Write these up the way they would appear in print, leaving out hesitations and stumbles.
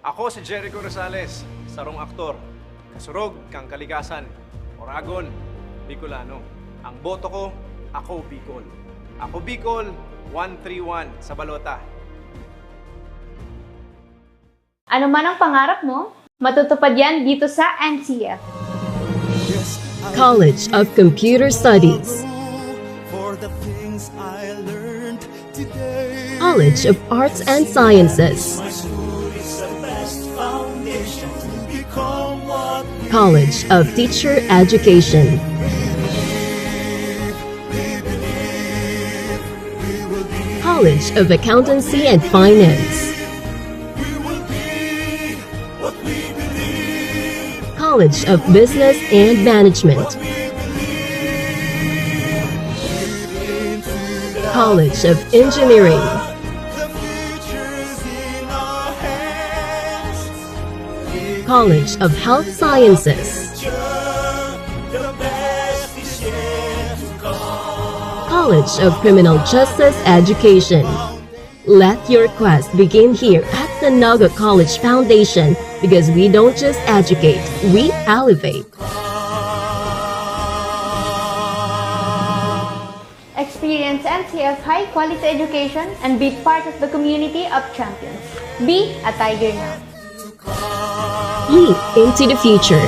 Ako si Jericho Rosales, sarong aktor. Kasurog kang kalikasan. Oragon, Bicolano. Ang boto ko, ako Bicol. Ako Bicol, 131 sa balota. Ano man ang pangarap mo, matutupad yan dito sa NCF. College of Computer Studies, College of Arts and Sciences, College of Teacher Education, College of Accountancy and Finance, College of Business and Management, College of Engineering, College of Health Sciences, College of Criminal Justice Education. Let your quest begin here at the Naga College Foundation, because we don't just educate, we elevate. Experience NCF high-quality education and be part of the community of champions. Be a Tiger now. Leap into the future.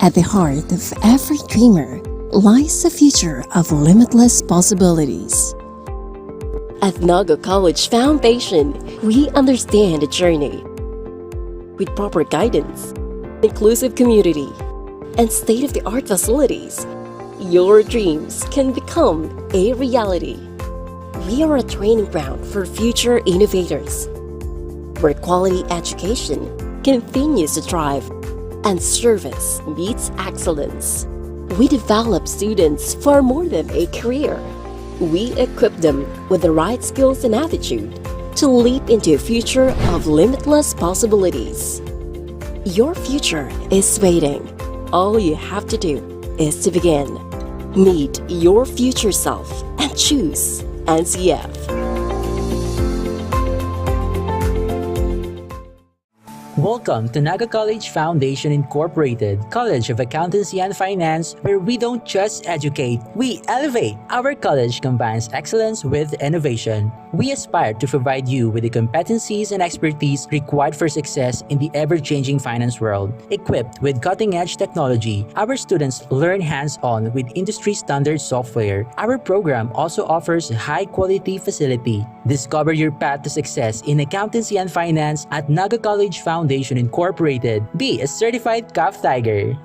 At the heart of every dreamer lies the future of limitless possibilities. At Naga College Foundation, we understand the journey. With proper guidance, inclusive community, and state-of-the-art facilities, your dreams can become a reality. We are a training ground for future innovators, where quality education continues to thrive and service meets excellence. We develop students for more than a career. We equip them with the right skills and attitude to leap into a future of limitless possibilities. Your future is waiting. All you have to do is to begin. Meet your future self and choose NCF. Welcome to Naga College Foundation Incorporated, College of Accountancy and Finance, where we don't just educate, we elevate. Our college combines excellence with innovation. We aspire to provide you with the competencies and expertise required for success in the ever-changing finance world. Equipped with cutting-edge technology, our students learn hands-on with industry-standard software. Our program also offers high-quality facility. Discover your path to success in accountancy and finance at Naga College Foundation Incorporated. Be a certified CAF Tiger.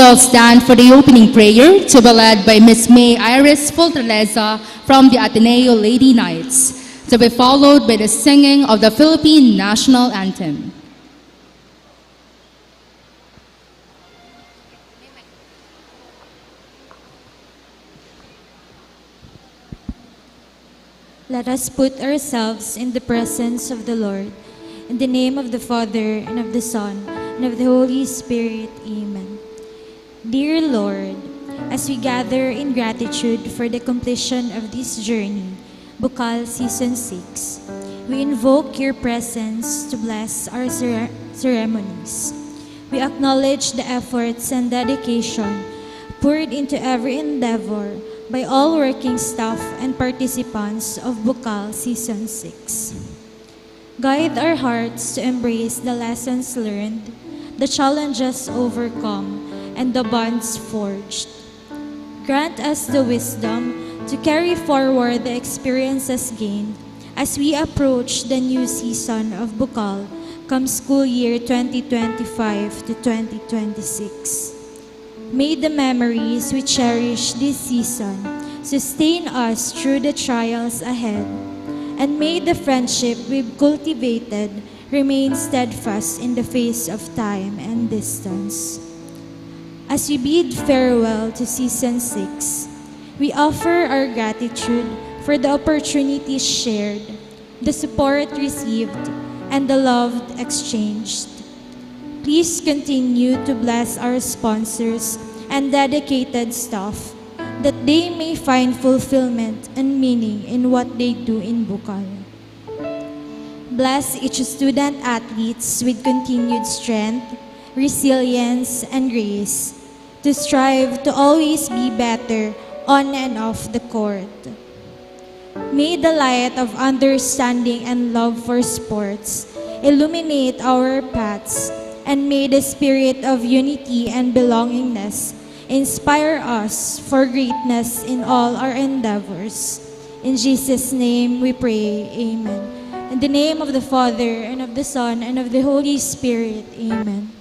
all stand for the opening prayer to be led by Miss May Iris Fortaleza from the Ateneo Lady Knights, to be followed by the singing of the Philippine National Anthem. Let us put ourselves in the presence of the Lord. In the name of the Father, and of the Son, and of the Holy Spirit. Amen. Dear Lord, as we gather in gratitude for the completion of this journey, Bucal Saeson 6, we invoke your presence to bless our ceremonies. We acknowledge the efforts and dedication poured into every endeavor by all working staff and participants of Bucal Saeson 6. Guide our hearts to embrace the lessons learned, the challenges overcome, and the bonds forged. Grant us the wisdom to carry forward the experiences gained as we approach the new season of Bucal come school year 2025 to 2026. May the memories we cherish this season sustain us through the trials ahead, and may the friendship we've cultivated remain steadfast in the face of time and distance. As we bid farewell to Season 6, we offer our gratitude for the opportunities shared, the support received, and the love exchanged. Please continue to bless our sponsors and dedicated staff, that they may find fulfillment and meaning in what they do in Bucal. Bless each student athletes with continued strength, resilience, and grace to strive to always be better on and off the court. May the light of understanding and love for sports illuminate our paths, and may the spirit of unity and belongingness inspire us for greatness in all our endeavors. In Jesus' name we pray, amen. In the name of the Father, and of the Son, and of the Holy Spirit, amen.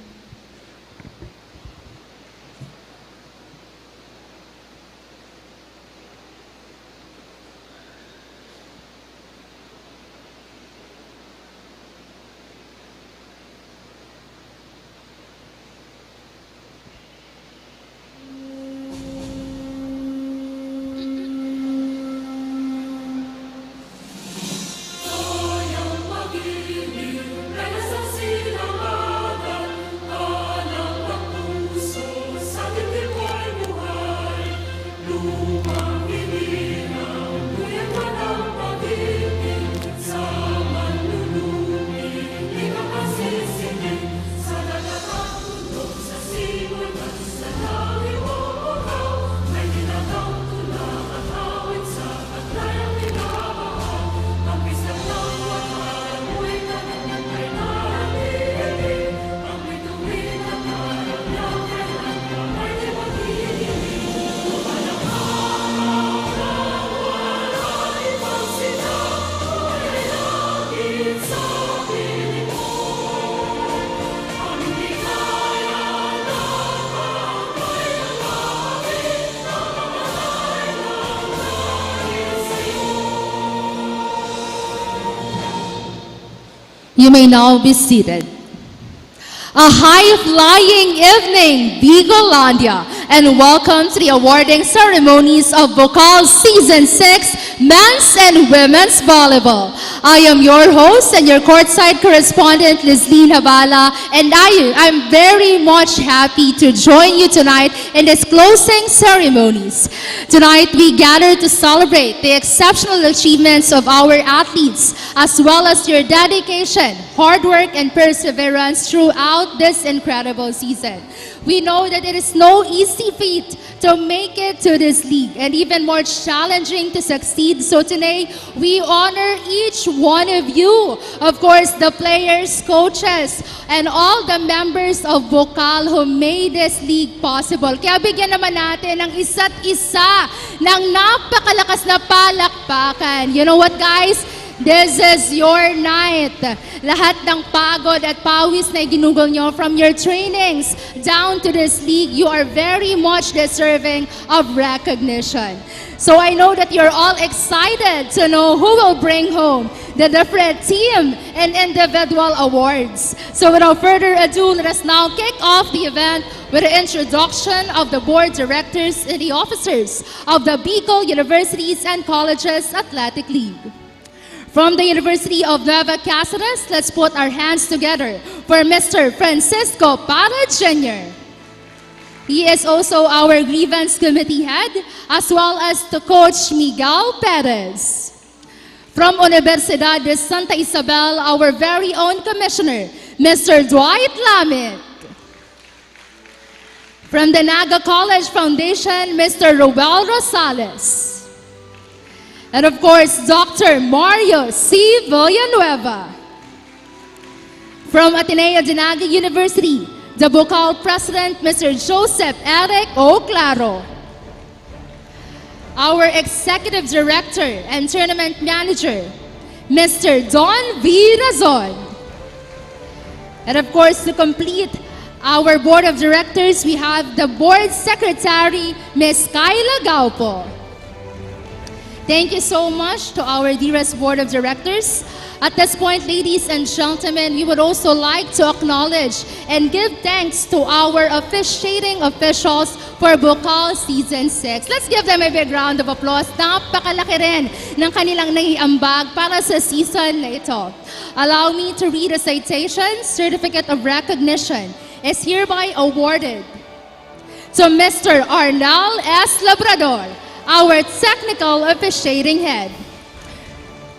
You may now be seated. A high-flying evening, Bicolandia, and welcome to the awarding ceremonies of Bucal Season 6 Men's and Women's Volleyball. I am your host and your courtside correspondent, Lizleen Habala, and I'm very much happy to join you tonight in this closing ceremonies. Tonight, we gather to celebrate the exceptional achievements of our athletes, as well as your dedication, hard work, and perseverance throughout this incredible season. We know that it is no easy feat to make it to this league, and even more challenging to succeed. So today, we honor each one of you. Of course, the players, coaches, and all the members of Bucal who made this league possible. Kaya bigyan naman natin ng isa't isa ng napakalakas na palakpakan. You know what, guys? This is your night. Lahat ng pagod at pawis na ginugol nyo from your trainings down to this league, you are very much deserving of recognition. So I know that you're all excited to know who will bring home the different team and individual awards. So without further ado, let us now kick off the event with the introduction of the board directors and the officers of the Bicol Universities and Colleges Athletic League. From the University of Nueva Cáceres, let's put our hands together for Mr. Francisco Para Jr. He is also our grievance committee head, as well as to Coach Miguel Perez. From Universidad de Santa Isabel, our very own commissioner, Mr. Dwight Lamit. From the Naga College Foundation, Mr. Roel Rosales. And of course, Dr. Mario C. Villanueva. From Ateneo de Naga University, the Bucal President, Mr. Joseph Eric O. Claro. Our Executive Director and Tournament Manager, Mr. Don V. Razon. And of course, to complete our Board of Directors, we have the Board Secretary, Ms. Kyla Gaupo. Thank you so much to our dearest Board of Directors. At this point, ladies and gentlemen, we would also like to acknowledge and give thanks to our officiating officials for Bucal Season 6. Let's give them a big round of applause. Napakalaki rin ng kanilang naiambag para sa season na ito. Allow me to read a citation. Certificate of Recognition is hereby awarded to Mr. Arnal S. Labrador, our technical officiating head,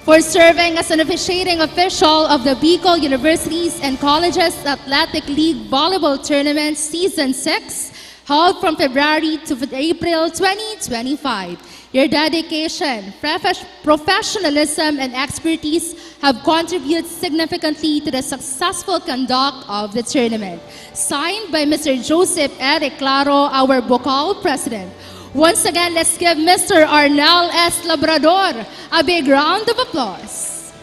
for serving as an officiating official of the Bicol Universities and Colleges Athletic League Volleyball Tournament Season 6, held from February to April 2025. Your dedication, professionalism, and expertise have contributed significantly to the successful conduct of the tournament. Signed by Mr. Joseph Eric Claro, our Bucal President. Once again, let's give Mr. Arnel S. Labrador a big round of applause.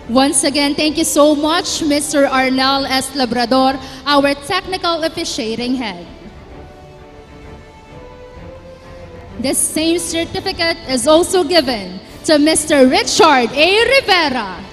Once again, thank you so much, Mr. Arnel S. Labrador, our technical officiating head. This same certificate is also given to Mr. Richard A. Rivera.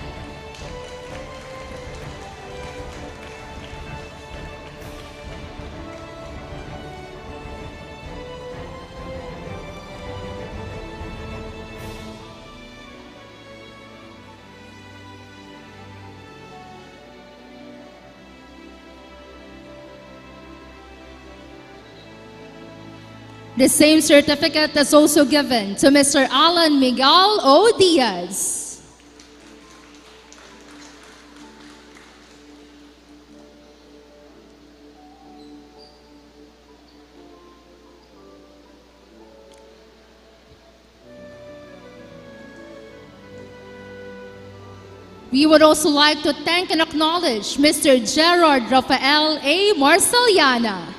The same certificate is also given to Mr. Alan Miguel O. Diaz. We would also like to thank and acknowledge Mr. Gerard Rafael A. Marceliana.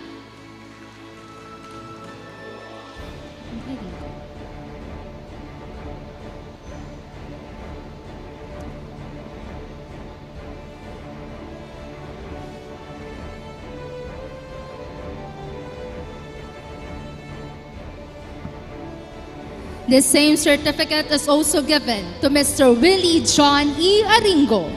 The same certificate is also given to Mr. Willie John E. Aringo.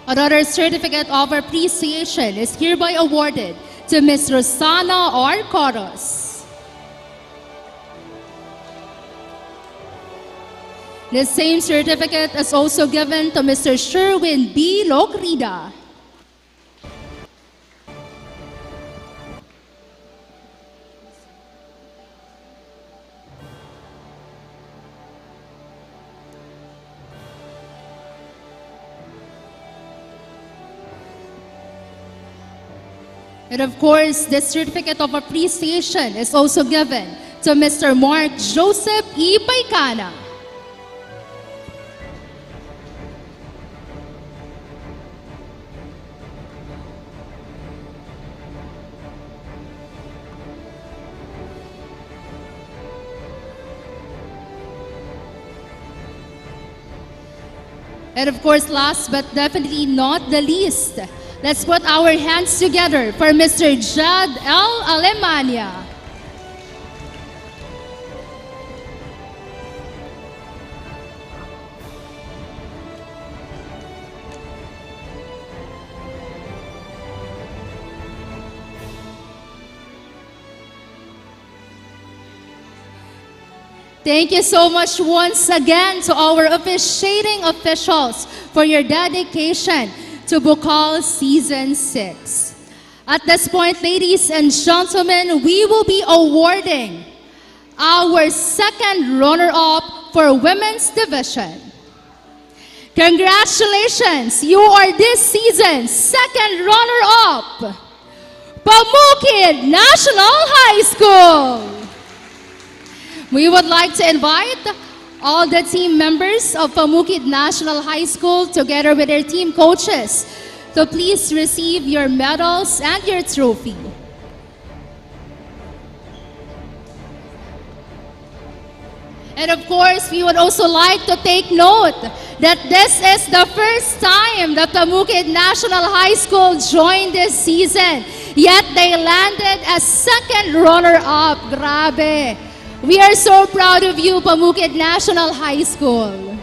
Another certificate of appreciation is hereby awarded to Ms. Rosana R. Coros. The same certificate is also given to Mr. Sherwin B. Locrida. And of course, the certificate of appreciation is also given to Mr. Mark Joseph E. Paicana. And of course, last but definitely not the least, let's put our hands together for Mr. Jad L. Alemania. Thank you so much once again to our officiating officials for your dedication to Bucal Season 6. At this point, ladies and gentlemen, we will be awarding our second runner-up for Women's Division. Congratulations! You are this season's second runner-up, Pamukid National High School. We would like to invite all the team members of Pamukid National High School together with their team coaches to please receive your medals and your trophy. And of course, we would also like to take note that this is the first time that Pamukid National High School joined this season, yet they landed as second runner-up. Grabe! We are so proud of you, Pamukid National High School.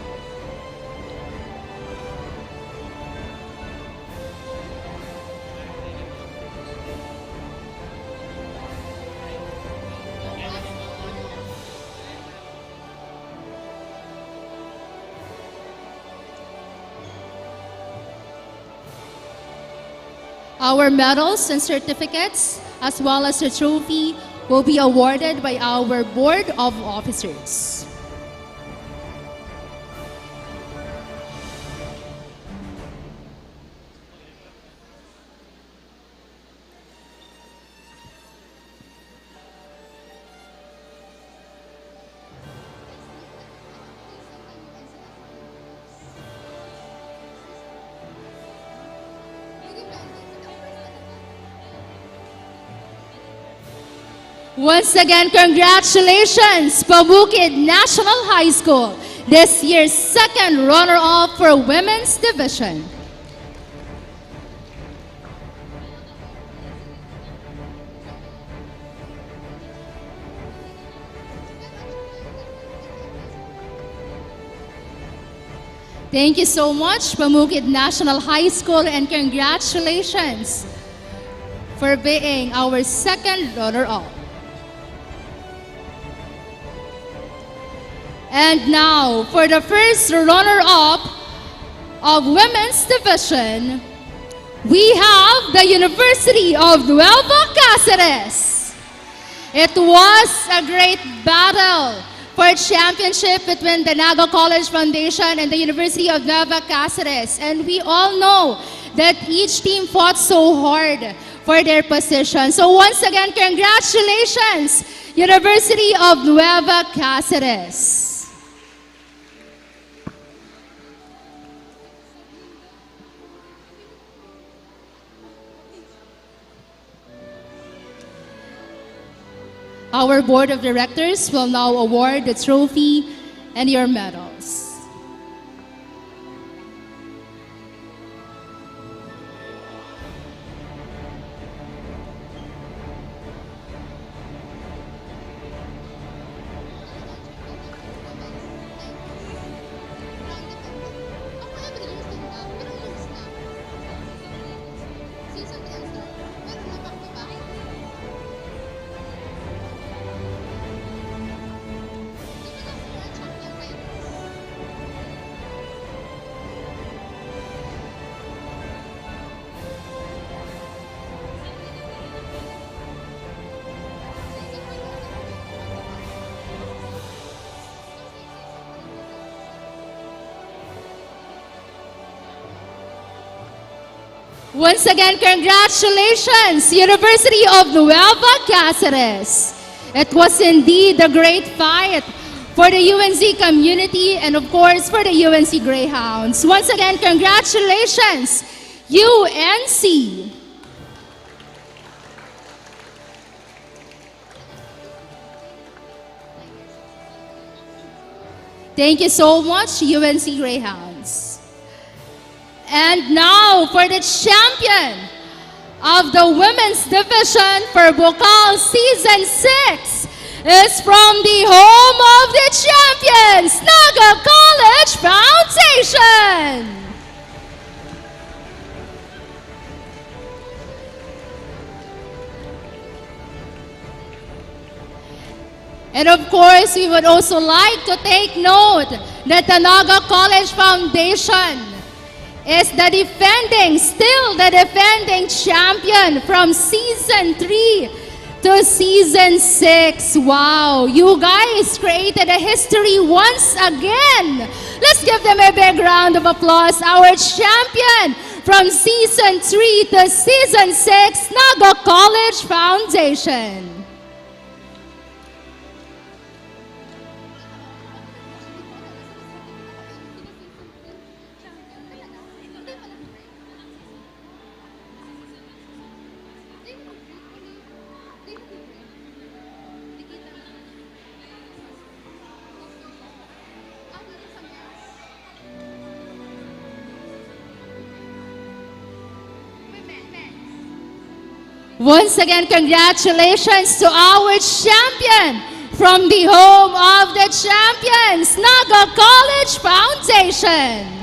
Our medals and certificates, as well as the trophy, will be awarded by our Board of Officers. Once again, congratulations, Pamukid National High School, this year's second runner-up for Women's Division. Thank you so much, Pamukid National High School, and congratulations for being our second runner-up. And now, for the first runner-up of Women's Division, we have the University of Nueva Cáceres. It was a great battle for championship between the Naga College Foundation and the University of Nueva Cáceres. And we all know that each team fought so hard for their position. So once again, congratulations, University of Nueva Cáceres. Our Board of Directors will now award the trophy and your medals. Once again, congratulations, University of Nueva Cáceres. It was indeed a great fight for the UNC community and of course for the UNC Greyhounds. Once again, congratulations, UNC. Thank you so much, UNC Greyhounds. And now for the champion of the women's division for Bucal Season 6 is from the home of the champions, Naga College Foundation. And of course, we would also like to take note that the Naga College Foundation is still the defending champion from Season 3 to Season 6. Wow, you guys created a history once again. Let's give them a big round of applause. Our champion from Season 3 to Season 6, Naga College Foundation. Once again, congratulations to our champion from the home of the champions, Naga College Foundation.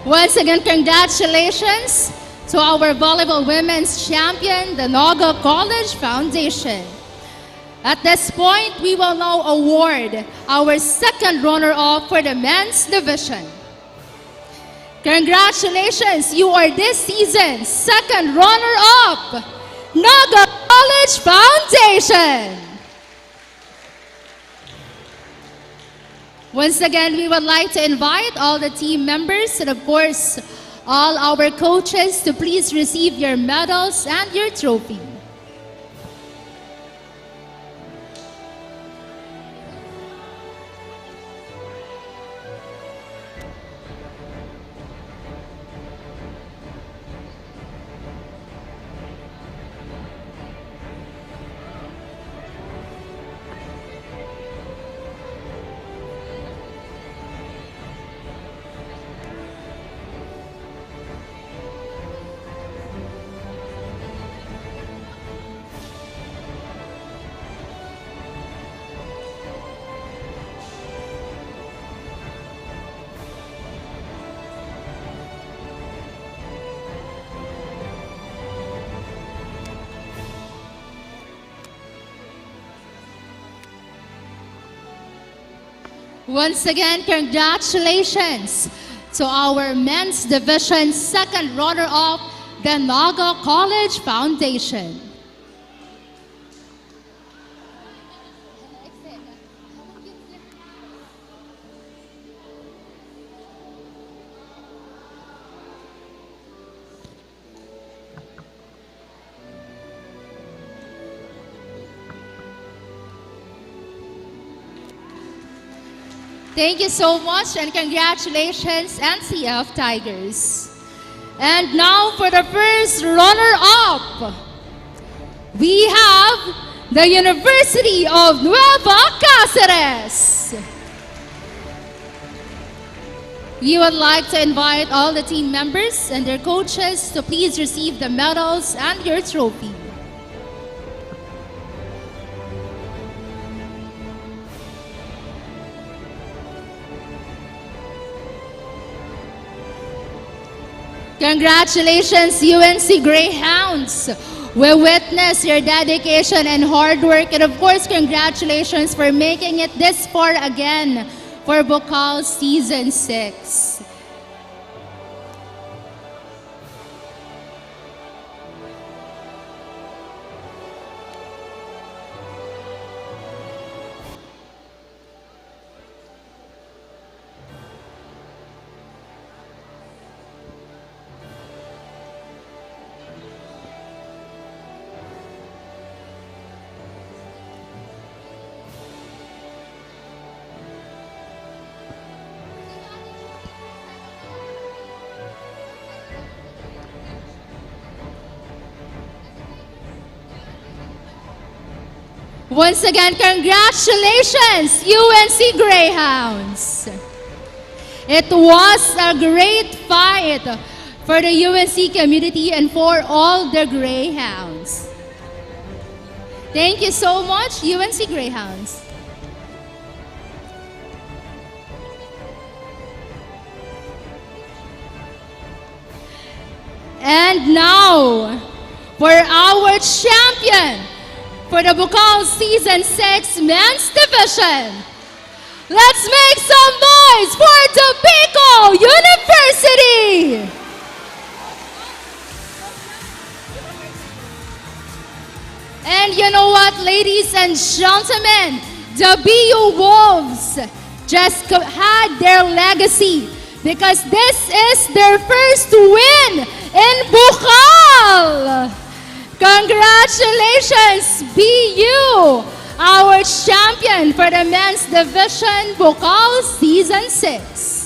Once again, congratulations to our volleyball women's champion, the Naga College Foundation. At this point, we will now award our second runner-up for the men's division. Congratulations, you are this season's second runner-up, Naga College Foundation. Once again, we would like to invite all the team members and of course, all our coaches to please receive your medals and your trophy. Once again, congratulations to our men's division second runner-up, the Naga College Foundation. Thank you so much and congratulations, NCF Tigers. And now for the first runner-up, we have the University of Nueva Cáceres. We would like to invite all the team members and their coaches to please receive the medals and your trophy. Congratulations, UNC Greyhounds. We witness your dedication and hard work, and of course, congratulations for making it this far again for Bucal Season 6. Once again, congratulations, UNC Greyhounds. It was a great fight for the UNC community and for all the Greyhounds. Thank you so much, UNC Greyhounds. And now, for our champion, for the Bucal Season 6 Men's Division. Let's make some noise for the Bicol University! And you know what, ladies and gentlemen, the BU Wolves just had their legacy because this is their first win in Bucal! Congratulations, BU, our champion for the Men's Division Bucal Season 6.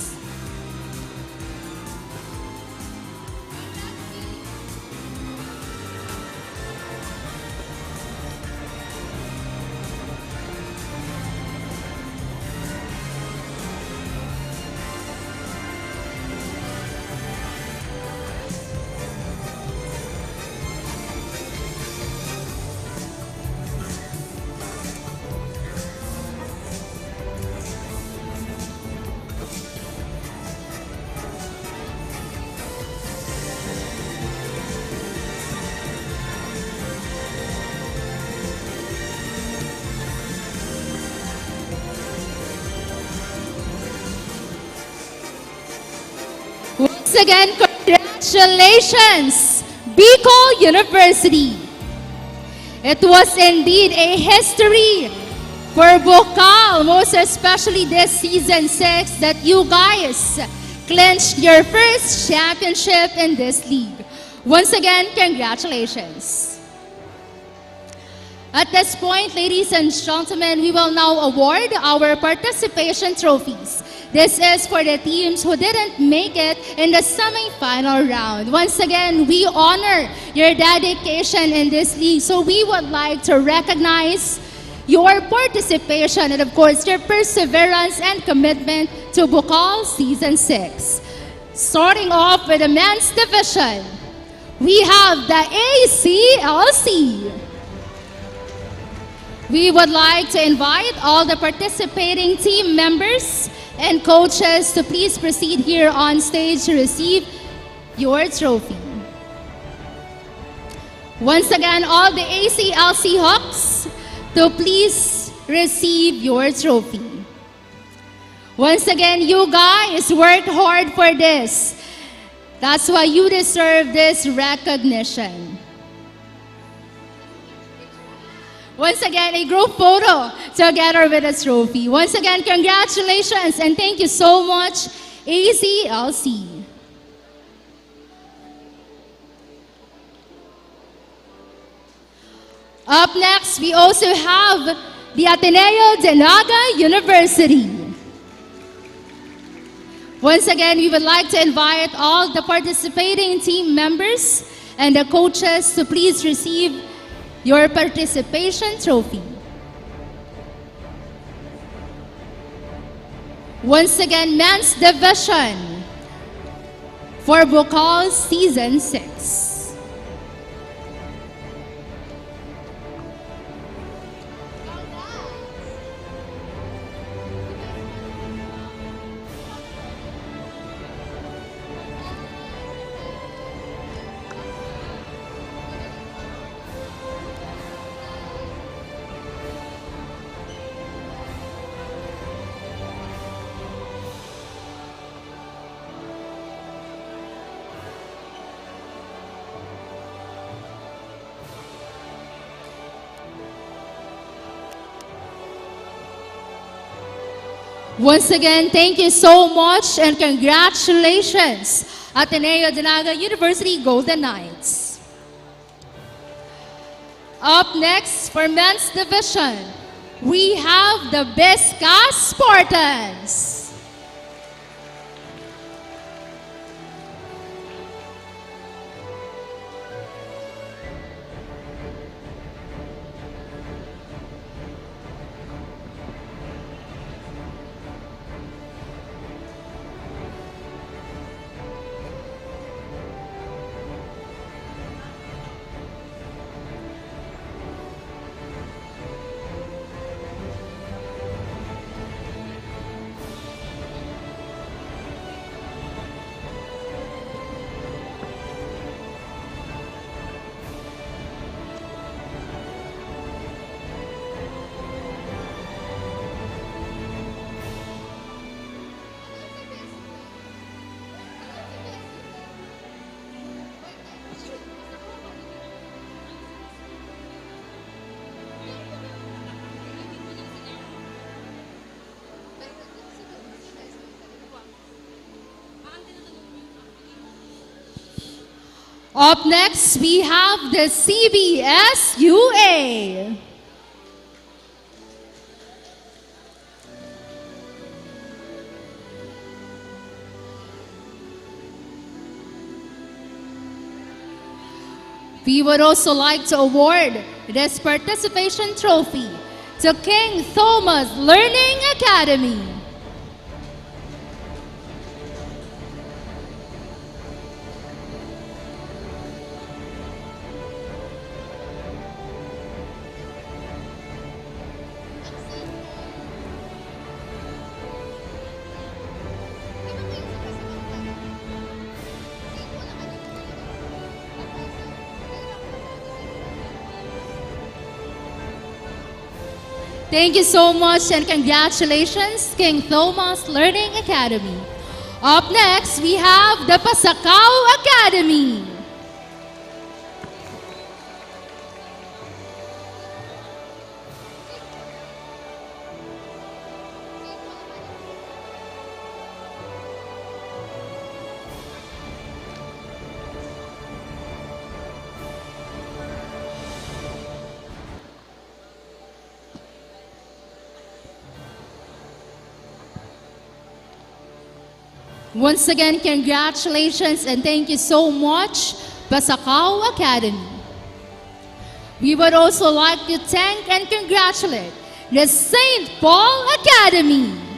Once again, congratulations, Bicol University. It was indeed a history for Bucal, most especially this Season 6, that you guys clinched your first championship in this league. Once again, congratulations. At this point, ladies and gentlemen, we will now award our participation trophies. This is for the teams who didn't make it in the semi-final round. Once again, we honor your dedication in this league, so we would like to recognize your participation and, of course, your perseverance and commitment to Bucal Season 6. Starting off with the men's division, we have the ACLC. We would like to invite all the participating team members and coaches to please proceed here on stage to receive your trophy. Once again, all the ACLC Hawks to please receive your trophy. Once again, you guys worked hard for this. That's why you deserve this recognition. Once again, a group photo together with a trophy. Once again, congratulations and thank you so much, ACLC. Up next, we also have the Ateneo de Naga University. Once again, we would like to invite all the participating team members and the coaches to please receive your participation trophy. Once again, men's division for Bucal Season 6. Once again, thank you so much and congratulations, Ateneo de Naga University Golden Knights. Up next for men's division, we have the Bicol Spartans. Up next, we have the CBSUA. We would also like to award this participation trophy to King Thomas Learning Academy. Thank you so much and congratulations, King Thomas Learning Academy. Up next, we have the Pasakaw Academy. Once again, congratulations and thank you so much, Pasakaw Academy. We would also like to thank and congratulate the St. Paul Academy.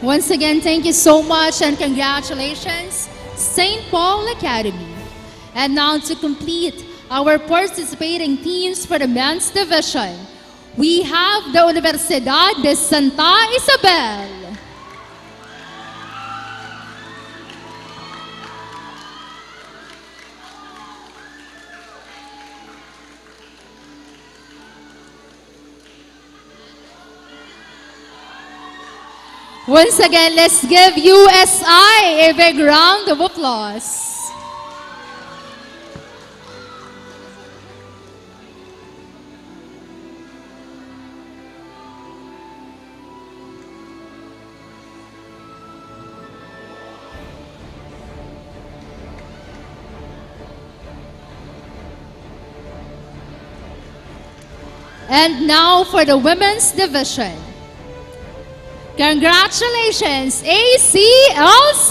Once again, thank you so much and congratulations, St. Paul Academy. And now to complete our participating teams for the men's division, we have the Universidad de Santa Isabel. Once again, let's give USI a big round of applause. And now for the women's division. Congratulations, ACLC!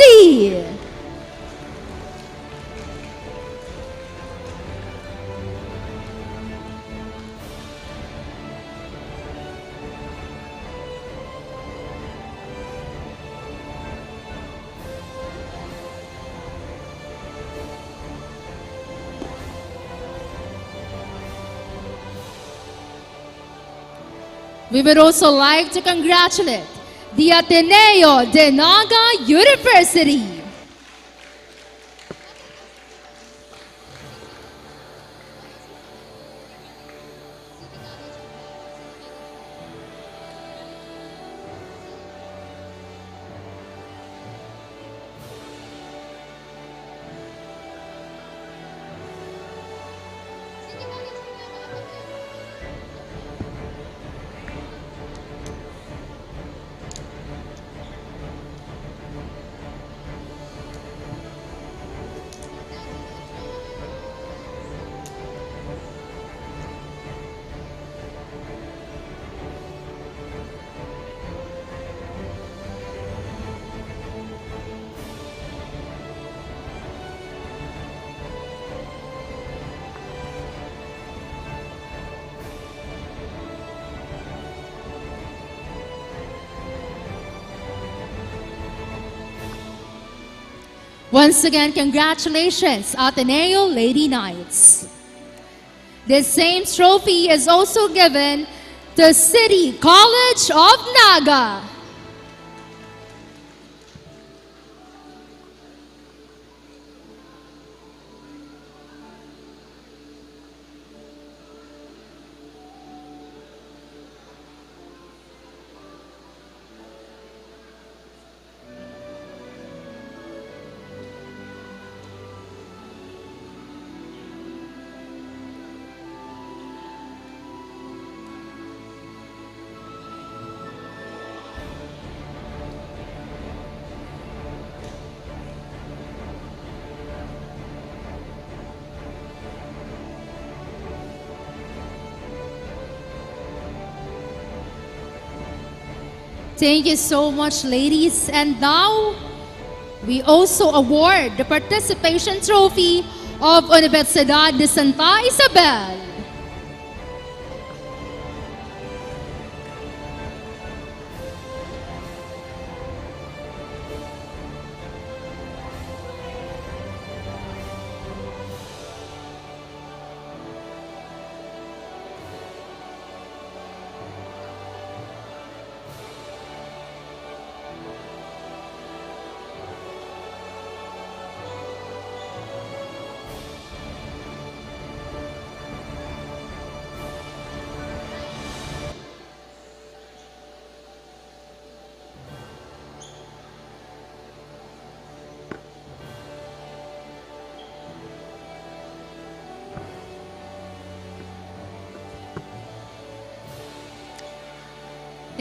We would also like to congratulate the Ateneo de Naga University. Once again, congratulations, Ateneo Lady Knights. This same trophy is also given to City College of Naga. Thank you so much, ladies. And now, we also award the participation trophy of Universidad de Santa Isabel.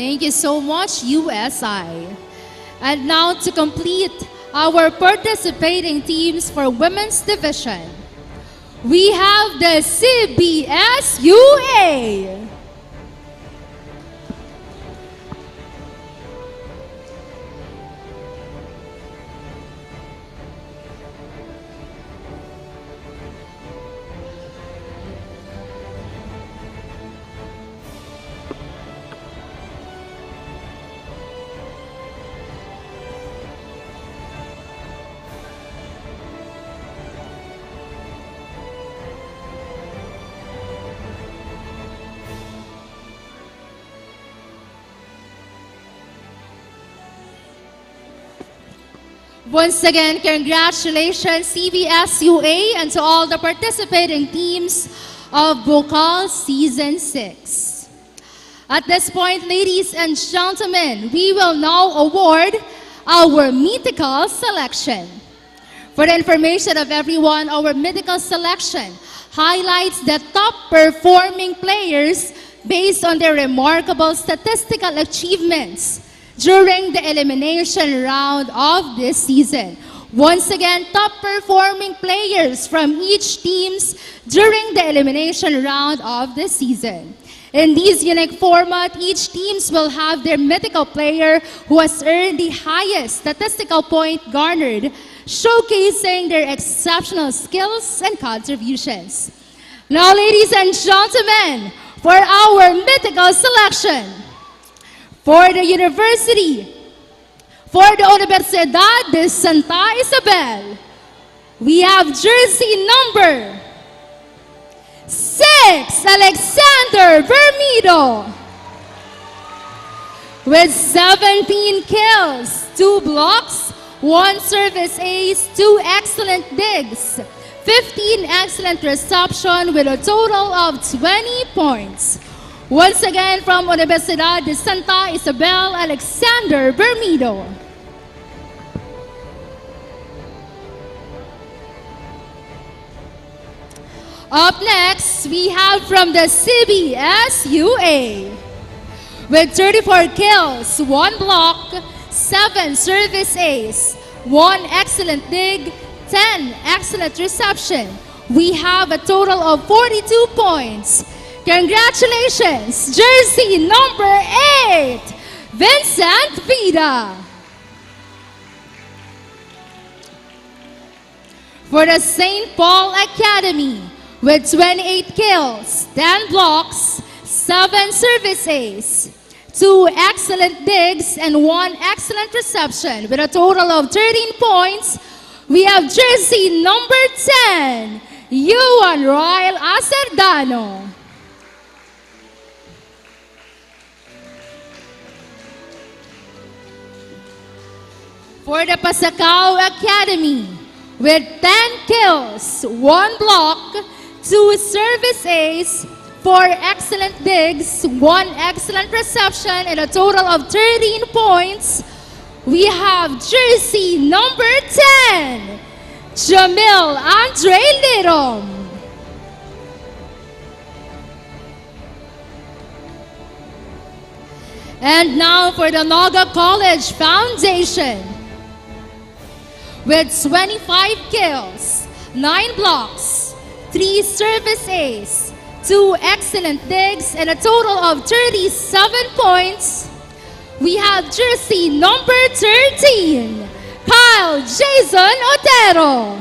Thank you so much, USI. And now to complete our participating teams for women's division, we have the CBSUA. Once again, congratulations CBSUA and to all the participating teams of Bucal Season 6. At this point, ladies and gentlemen, we will now award our Mythical selection. For the information of everyone, our Mythical selection highlights the top performing players based on their remarkable statistical achievements during the elimination round of this season. Once again, top performing players from each teams during the elimination round of this season. In this unique format, each teams will have their mythical player who has earned the highest statistical point garnered, showcasing their exceptional skills and contributions. Now, ladies and gentlemen, for our mythical selection, for the University, for the Universidad de Santa Isabel, we have jersey number 6, Alexander Vermido. with 17 kills, 2 blocks, 1 service ace, 2 excellent digs, 15 excellent reception with a total of 20 points. Once again from Universidad de Santa Isabel, Alexander Bermido. Up next, we have from the CBSUA. With 34 kills, 1 block, 7 service ace, 1 excellent dig, 10 excellent reception. We have a total of 42 points. Congratulations, jersey number 8, Vincent Vida. For the St. Paul Academy, with 28 kills, 10 blocks, 7 service ace, 2 excellent digs, and 1 excellent reception. With a total of 13 points, we have jersey number 10, Yuan Royal Acerdano. For the Pasacao Academy, with 10 kills, 1 block, 2 service ace, 4 excellent digs, 1 excellent reception, and a total of 13 points, we have jersey number 10, Jamil Andre Lirom. And now for the Naga College Foundation. With 25 kills, 9 blocks, 3 service ace, 2 excellent digs, and a total of 37 points, we have jersey number 13, Kyle Jason Otero.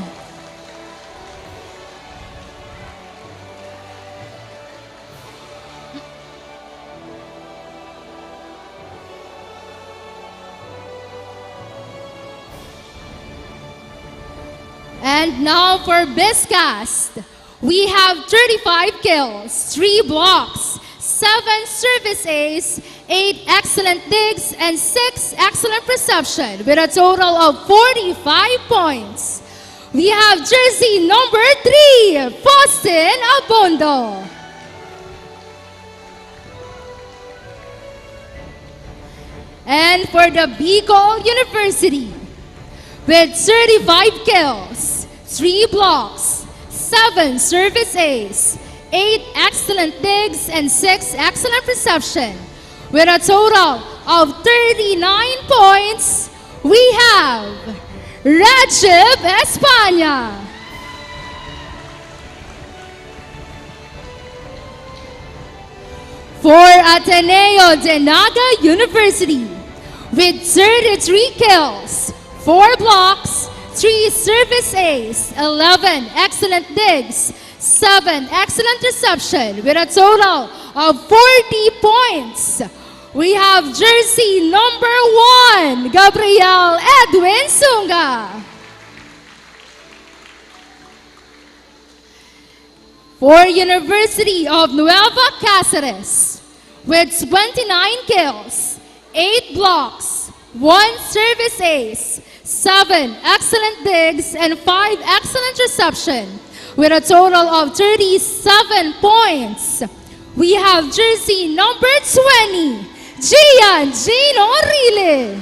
And now for Biscast, we have 35 kills, 3 blocks, 7 service ace, 8 excellent digs, and 6 excellent reception with a total of 45 points. We have jersey number 3, Faustin Abondo. And for the Bicol University, with 35 kills, 3 blocks, 7 service ace, 8 excellent digs, and 6 excellent reception. With a total of 39 points, we have Rajib Espana. For Ateneo de Naga University, with 33 kills, 4 blocks, 3 service ace, 11 excellent digs, 7 excellent reception, with a total of 40 points. We have jersey number 1, Gabriel Edwin Sunga. For University of Nueva Cáceres, with 29 kills, 8 blocks, 1 service ace, 7 excellent digs, and 5 excellent reception, with a total of 37 points. We have jersey number 20, Gian Gino Rile.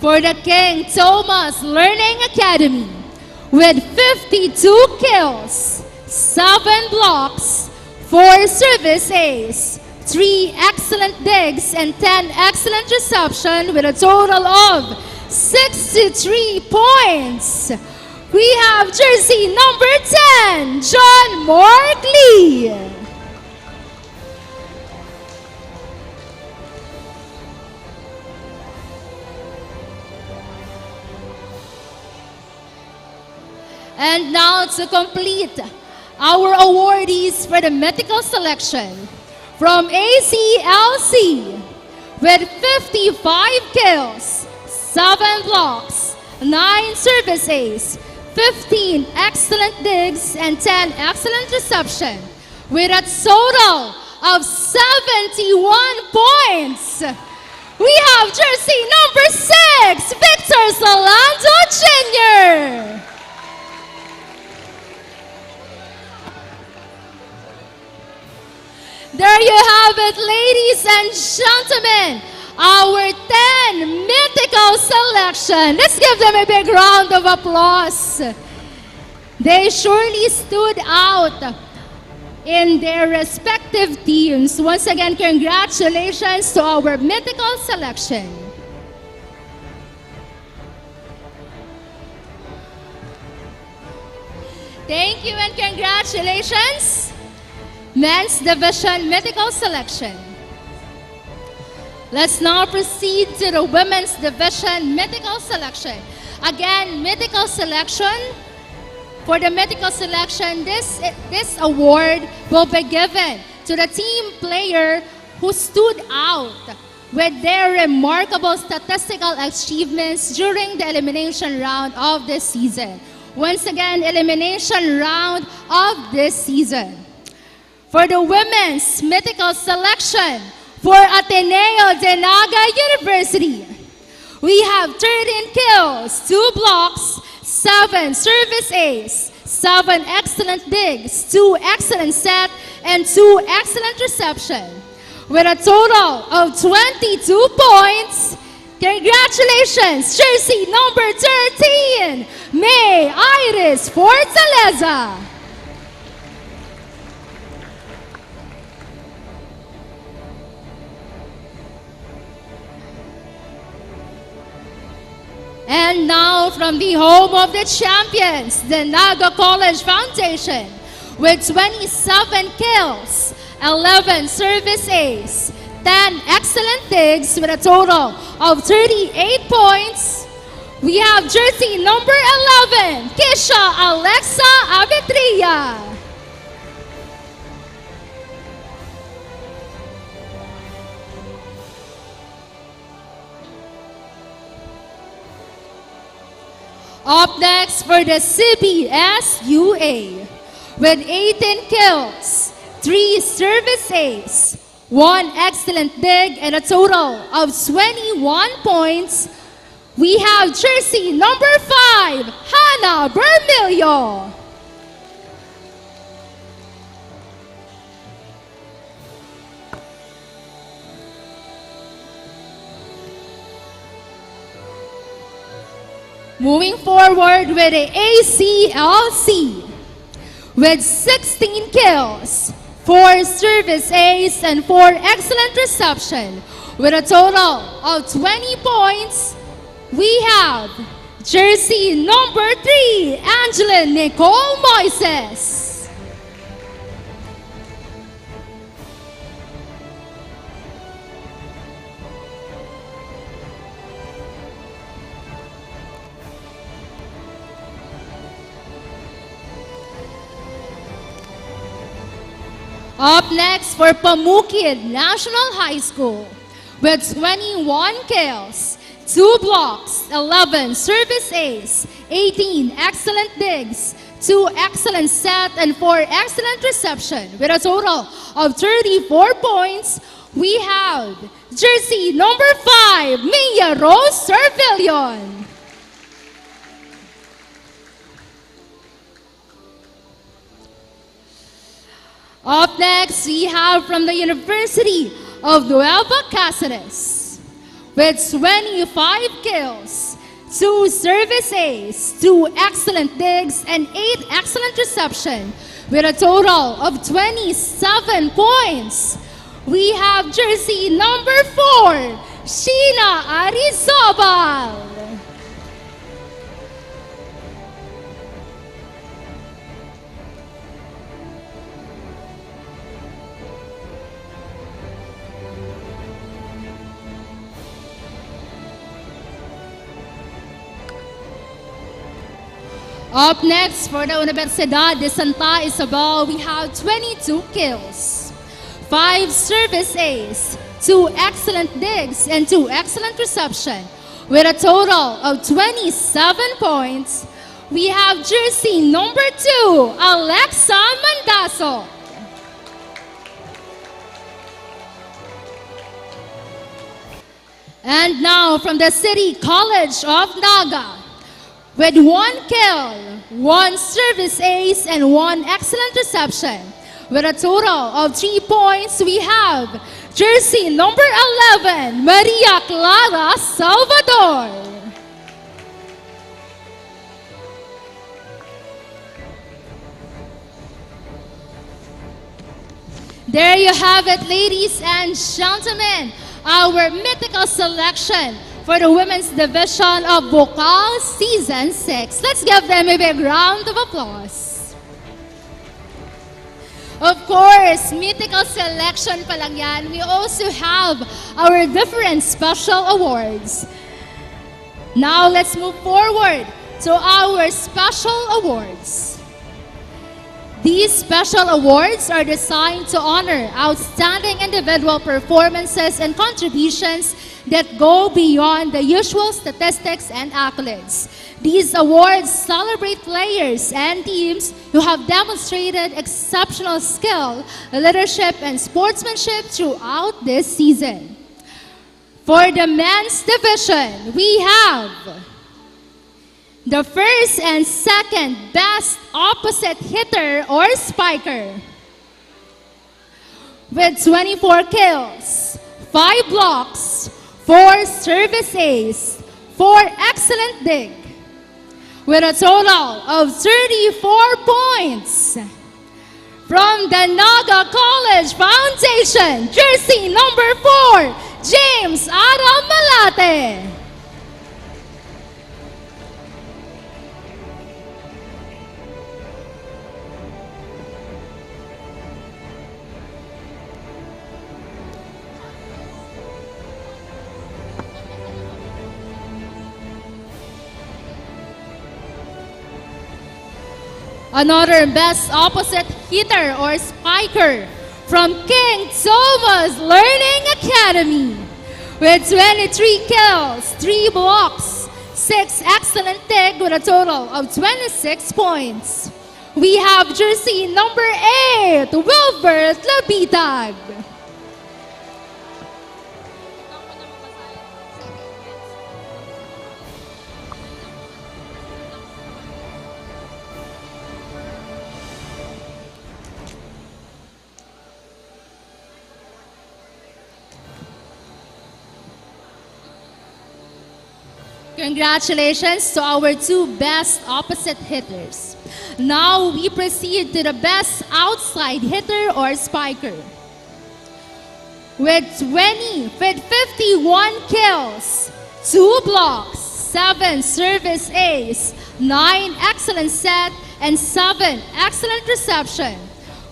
For the King Thomas Learning Academy, with 52 kills, 7 blocks, 4 service ace, 3 excellent digs, and 10 excellent reception, with a total of 63 points. We have jersey number 10, John Mark Lee. And now to complete our awardees for the Mythical selection, from ACLC, with 55 kills, 7 blocks, 9 service ace, 15 excellent digs, and 10 excellent reception, with a total of 71 points. We have jersey number 6, Victor Solando Jr. There you have it, ladies and gentlemen, our 10 Mythical selection. Let's give them a big round of applause. They surely stood out in their respective teams. Once again, congratulations to our Mythical selection. Thank you and congratulations, Men's Division Mythical selection. Let's now proceed to the Women's Division Mythical selection. Again, Mythical selection. For the Mythical selection, this award will be given to the team player who stood out with their remarkable statistical achievements during the elimination round of this season. Once again, elimination round of this season. For the Women's Mythical selection, for Ateneo de Naga University, we have 13 kills, 2 blocks, 7 service ace, 7 excellent digs, 2 excellent set, and 2 excellent reception. With a total of 22 points, congratulations, jersey number 13, May Iris Fortaleza. And now from the home of the champions, the Naga College Foundation, with 27 kills, 11 service ace, 10 excellent digs with a total of 38 points. We have jersey number 11, Kisha Alexa Avetria. Up next for the CBSUA, with 18 kills, 3 service ace, 1 excellent dig, and a total of 21 points, we have jersey number 5, Hannah Bermilio. Moving forward with the ACLC, with 16 kills, 4 service ace, and 4 excellent reception, with a total of 20 points, we have jersey number 3, Angela Nicole Moises. Up next for Pamukid National High School, with 21 kills, 2 blocks, 11 service ace, 18 excellent digs, 2 excellent set, and 4 excellent reception. With a total of 34 points, we have jersey number 5, Mia Rose Servillion. Up next, we have from the University of Nueva Cáceres, with 25 kills, 2 service ace, 2 excellent digs, and 8 excellent reception, with a total of 27 points. We have jersey number 4, Sheena Arizobal. Up next for the Universidad de Santa Isabel, we have 22 kills, 5 service ace, 2 excellent digs, and 2 excellent reception. With a total of 27 points, we have jersey number 2, Alexa Mandaso. And now from the City College of Naga, with 1 kill, 1 service ace, and 1 excellent reception. With a total of 3 points, we have jersey number 11, Maria Clara Salvador. There you have it, ladies and gentlemen, our mythical selection for the women's division of Bucal Season 6. Let's give them a big round of applause. Of course, mythical selection pa lang yan. We also have our different special awards. Now let's move forward to our special awards. These special awards are designed to honor outstanding individual performances and contributions that go beyond the usual statistics and accolades. These awards celebrate players and teams who have demonstrated exceptional skill, leadership, and sportsmanship throughout this season. For the men's division, we have the first and second best opposite hitter or spiker with 24 kills, 5 blocks, 4 service ace, 4 excellent dig, with a total of 34 points. From the Naga College Foundation, jersey number 4, James Adam Malate. Another best opposite hitter or spiker from King Thomas Learning Academy with 23 kills, 3 blocks, 6 excellent dig with a total of 26 points. We have jersey number 8, Wilbert Labitag. Congratulations to our 2 best opposite hitters. Now we proceed to the best outside hitter or spiker. With 51 kills, 2 blocks, 7 service ace, 9 excellent set, and 7 excellent reception,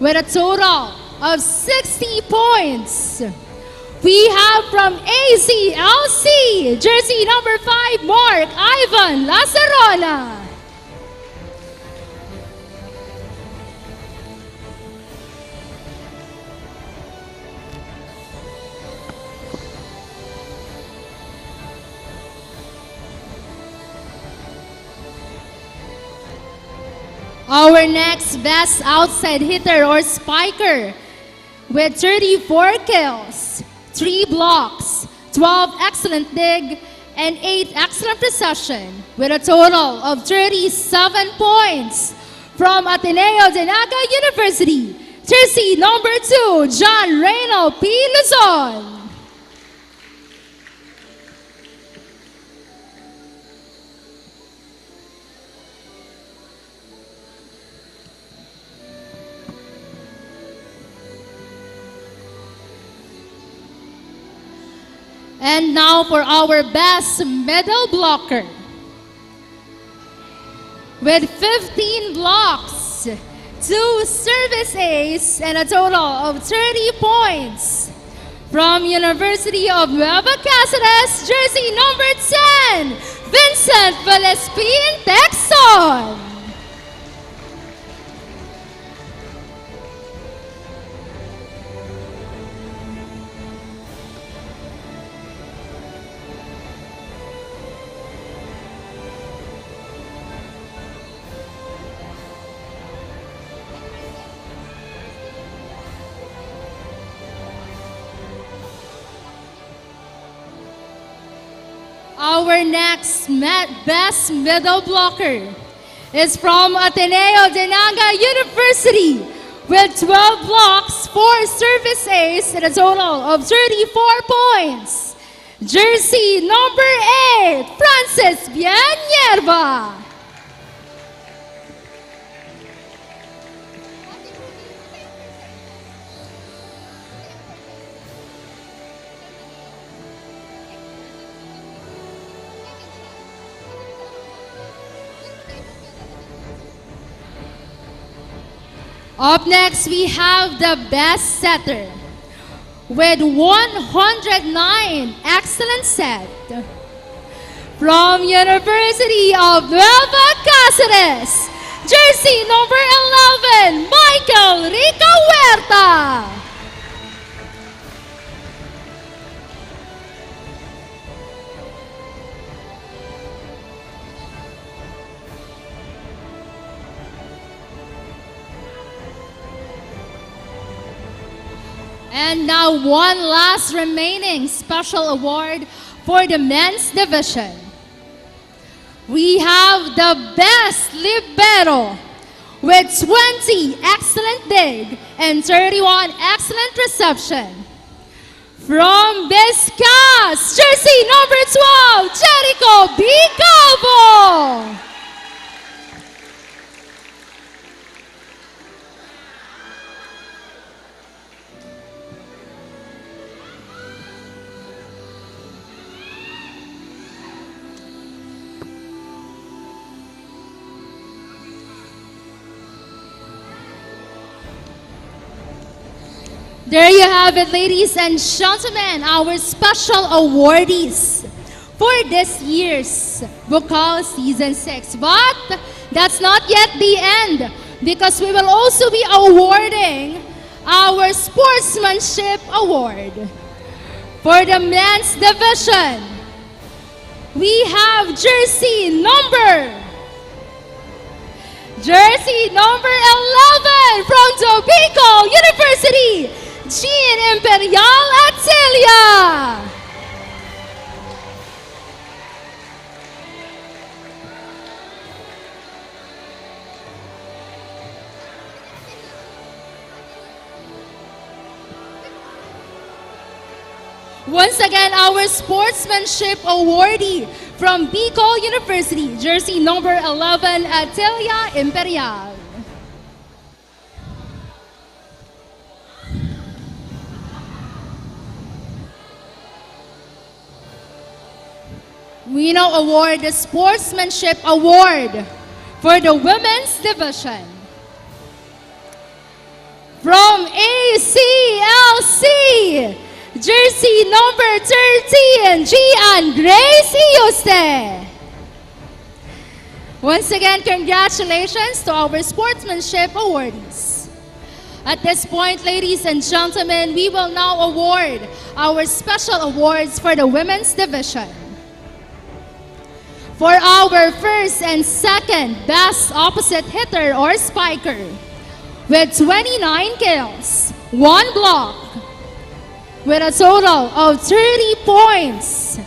with a total of 60 points. We have from ACLC, jersey number 5, Mark Ivan Lazarona. Our next best outside hitter or spiker with 34 kills, 3 blocks, 12 excellent dig, and 8 excellent reception with a total of 37 points. From Ateneo de Naga University, jersey number 2, John Reynolds P. Luzon. And now for our best middle blocker. With 15 blocks, 2 service ace, and a total of 30 points. From University of Nueva Cáceres, jersey number 10, Vincent Valespin Texon. our next best middle blocker is from Ateneo de Naga University with 12 blocks, 4 service ace, and a total of 34 points. Jersey number 8, Francis Villanueva. Up next, we have the best setter with 109 excellent set from University of Nueva Cáceres, jersey number 11, Michael Rica Huerta. And now one last remaining special award for the men's division. We have the best libero with 20 excellent dig and 31 excellent reception. From Vizcas, jersey number 12, Jericho B. Calvo. There you have it, ladies and gentlemen, our special awardees for this year's Bucal Season 6. But that's not yet the end, because we will also be awarding our Sportsmanship Award. For the men's division, we have jersey number 11 from the Bicol University, Jean Imperial Atilia. Once again, our Sportsmanship Awardee from Bicol University, jersey number 11, Atilia Imperial. We now award the Sportsmanship Award for the women's division. From ACLC, jersey number 13, Gian Grace Iuste. Once again, congratulations to our Sportsmanship awardees. At this point, ladies and gentlemen, we will now award our special awards for the women's division. For our first and second best opposite hitter or spiker with 29 kills, 1 block, with a total of 30 points.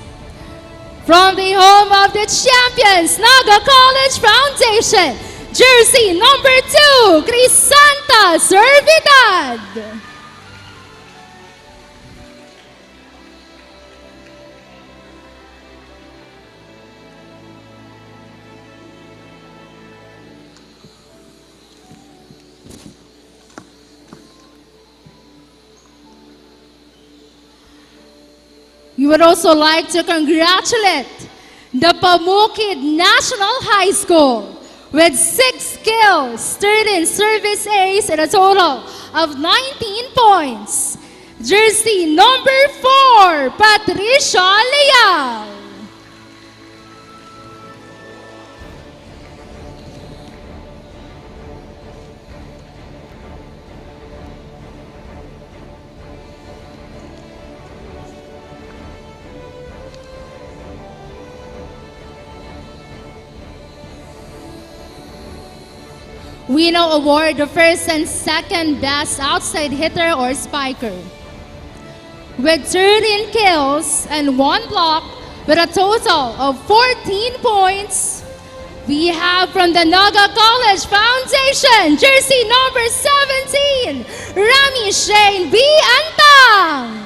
From the home of the champions, Naga College Foundation, jersey number 2, Crisanta Servidad. We would also like to congratulate the Pamukid National High School with 6 kills, 13 service ace, and a total of 19 points. Jersey number 4, Patricia Leal. We now award the first and second best outside hitter or spiker. With 13 kills and 1 block, with a total of 14 points. We have from the Naga College Foundation, jersey number 17, Rami Shane B. Antang.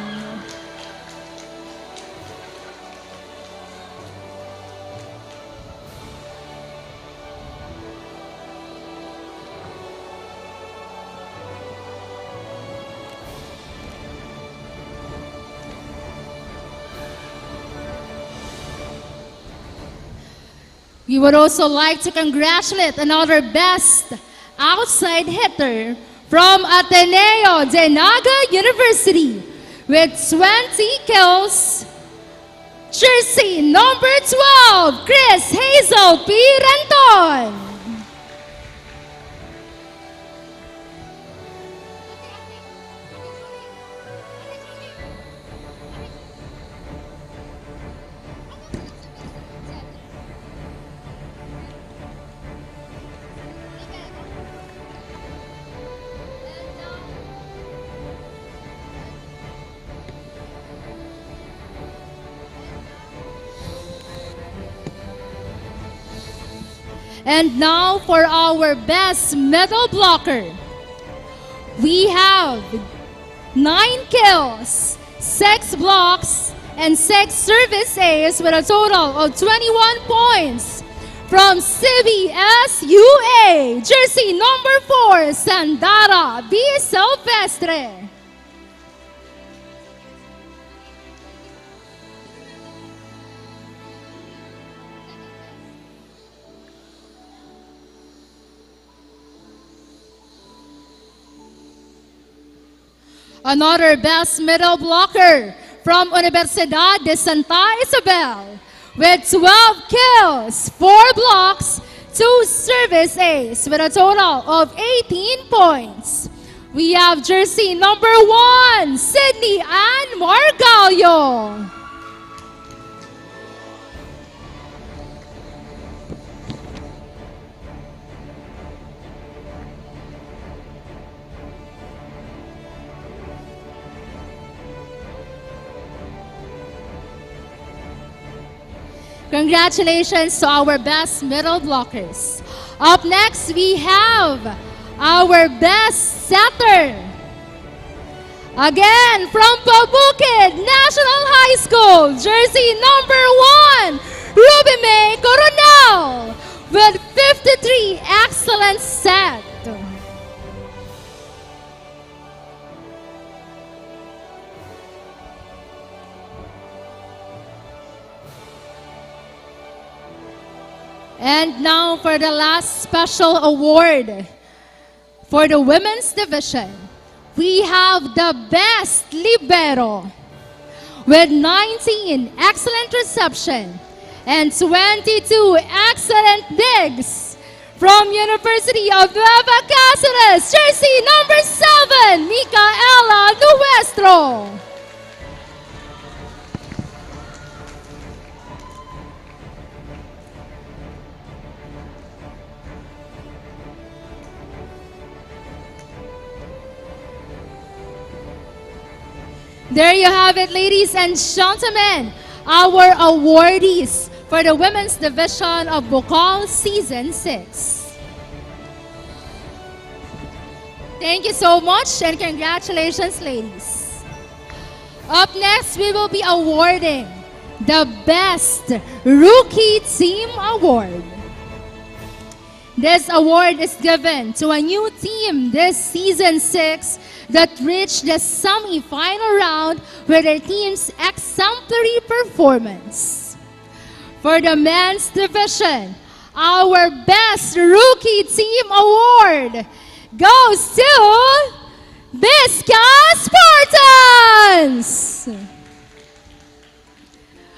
We would also like to congratulate another best outside hitter from Ateneo de Naga University with 20 kills. Jersey number 12, Chris Hazel P. Renton. And now for our best middle blocker. We have 9 kills, 6 blocks, and 6 service A's with a total of 21 points. From CBSUA, jersey number 4, Sandara B. Silvestre. Another best middle blocker from Universidad de Santa Isabel with 12 kills, 4 blocks, 2 service A's with a total of 18 points. We have jersey number 1, Sydney Ann Margallo. Congratulations to our best middle blockers. Up next, we have our best setter. Again, from Pabukid National High School, jersey number 1, Ruby May Coronel with 53 excellent set. And now for the last special award for the women's division. We have the best libero with 19 excellent reception and 22 excellent digs from University of Nueva Cáceres, jersey number 7, Micaela Nuestro. There you have it, ladies and gentlemen, our awardees for the women's division of Bucal Season 6. Thank you so much and congratulations, ladies. Up next, we will be awarding the Best Rookie Team Award. This award is given to a new team this Season 6 that reached the semi-final round with their team's exemplary performance. For the men's division, our Best Rookie Team Award goes to Bicol Spartans!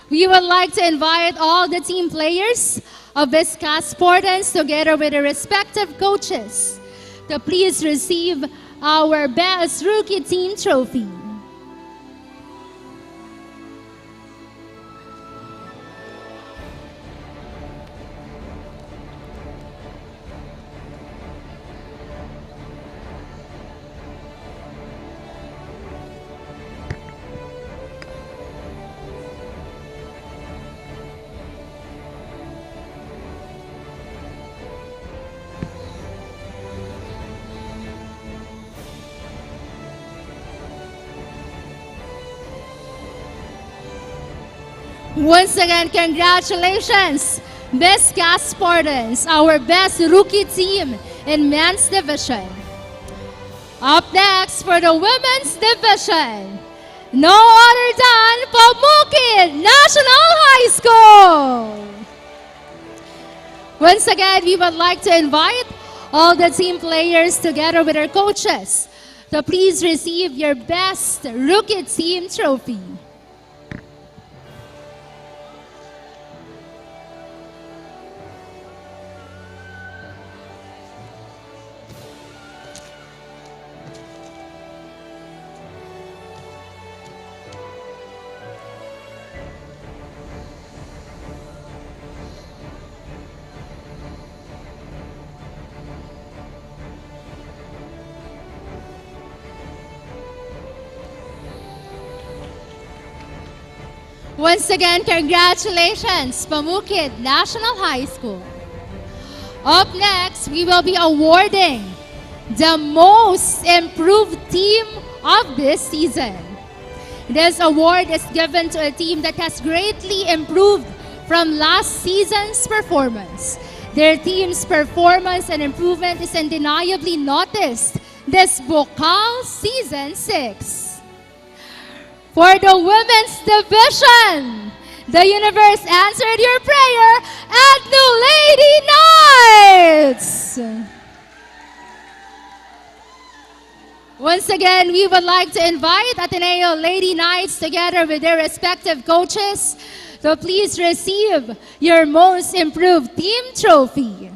We would like to invite all the team players of Bicol Spartans together with their respective coaches to please receive our Best Rookie Team Trophy. Once again, congratulations, Miss Gaspartans, our best rookie team in men's division. Up next for the women's division, no other than Pamukid National High School. Once again, we would like to invite all the team players together with our coaches to please receive your best rookie team trophy. Once again, congratulations, Pamukid National High School. Up next, we will be awarding the most improved team of this season. This award is given to a team that has greatly improved from last season's performance. Their team's performance and improvement is undeniably noticed this Bucal Season 6. For the women's division, the universe answered your prayer at New Lady Knights. Once again, we would like to invite Ateneo Lady Knights together with their respective coaches to please receive your most improved team trophy.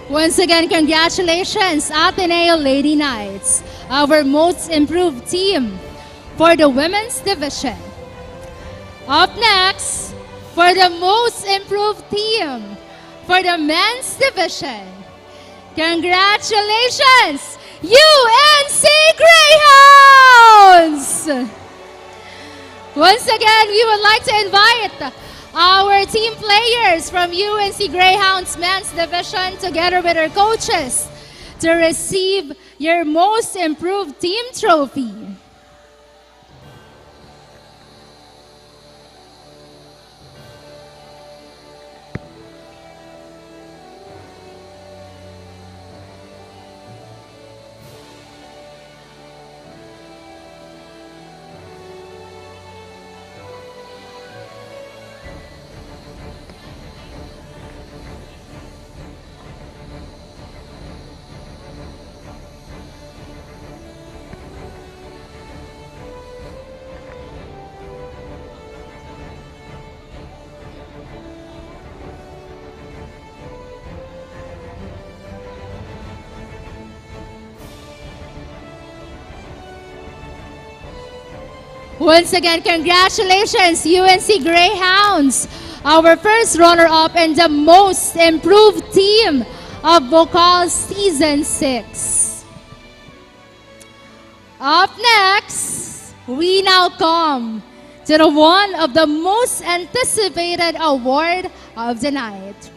Once again, congratulations, Ateneo Lady Knights, our most improved team for the women's division. Up next, for the most improved team for the men's division, congratulations, UNC Greyhounds! Once again, we would like to invite our team players from UNC Greyhounds Men's Division together with our coaches to receive your most improved team trophy. Once again, congratulations, UNC Greyhounds, our first runner-up and the most improved team of Bucal Season 6. Up next, we now come to the one of the most anticipated award of the night.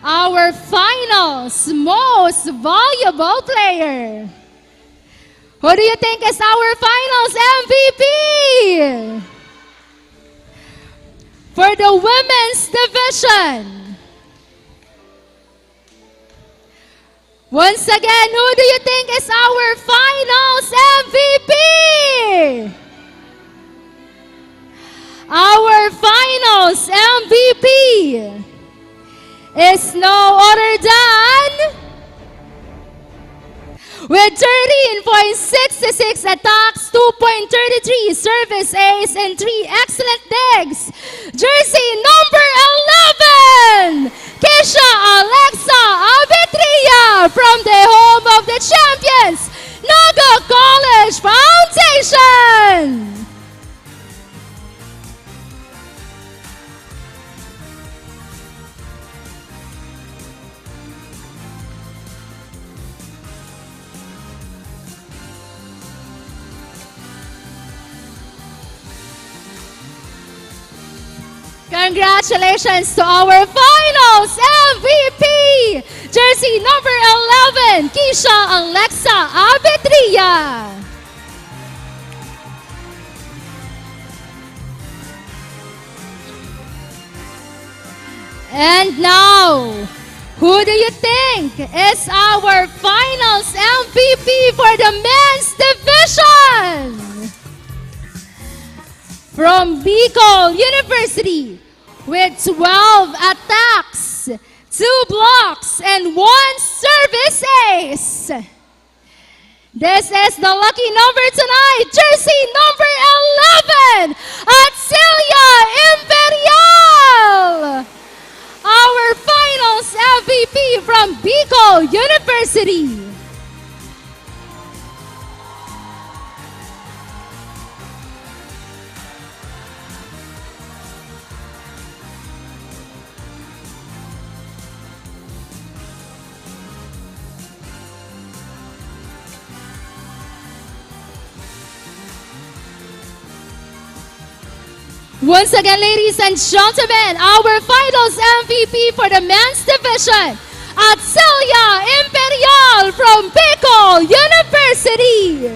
Our finals most valuable player. Who do you think is our finals MVP? For the women's division. Once again, who do you think is our finals MVP? Our finals MVP is no other than, with 13.66 attacks, 2.33 service ace, and 3 excellent digs, jersey number 11, Kesha Alexa Abitria! Congratulations to our finals MVP! Jersey number 11, Keisha Alexa Abetria. And now, who do you think is our finals MVP for the men's division? From Bicol University, with 12 attacks, 2 blocks, and 1 service ace. This is the lucky number tonight, jersey number 11, Atcelia Imperial. Our finals MVP from Bicol University. Once again, ladies and gentlemen, our finals MVP for the men's division, Atcelia Imperial from Bicol University.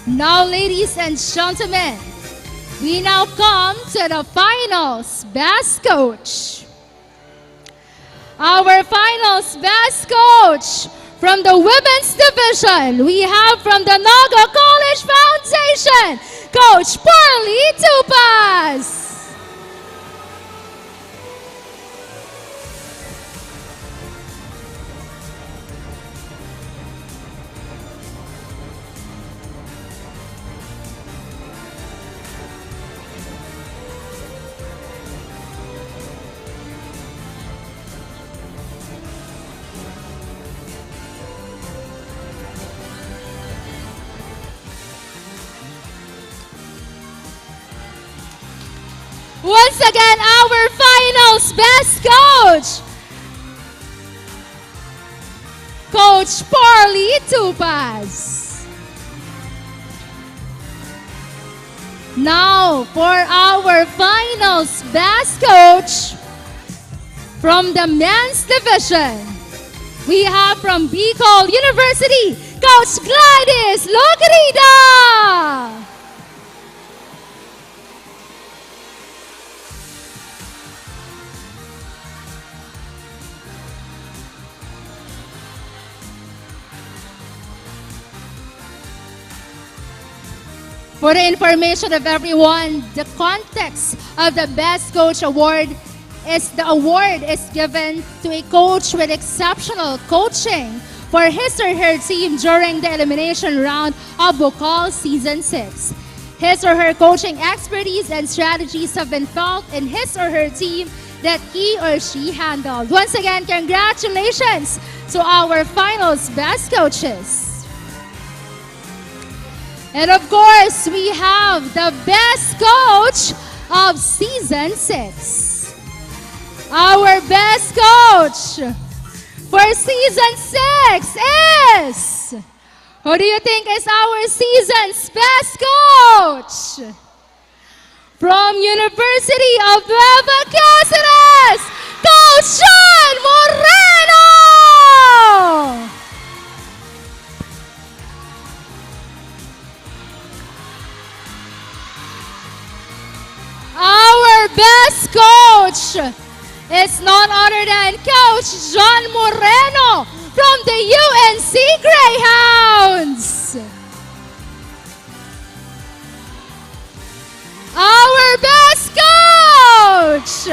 Now, ladies and gentlemen, we now come to the finals best coach. Our finals best coach from the women's division, we have from the Naga College Foundation, Coach Parley Tupas. Once again, our finals best coach, Coach Parley Tupas. Now, for our finals best coach from the men's division, we have from Bicol University, Coach Gladys Logrida. For the information of everyone, the context of the Best Coach Award is the award is given to a coach with exceptional coaching for his or her team during the elimination round of Bucal Season 6. His or her coaching expertise and strategies have been felt in his or her team that he or she handled. Once again, congratulations to our finals best coaches. And of course, we have the best coach of Season 6. Our best coach for Season 6 is... Who do you think is our season's best coach? From University of Nueva Cáceres, Coach John Moreno! Our best coach is none other than Coach John Moreno from the UNC Greyhounds. Our best coach,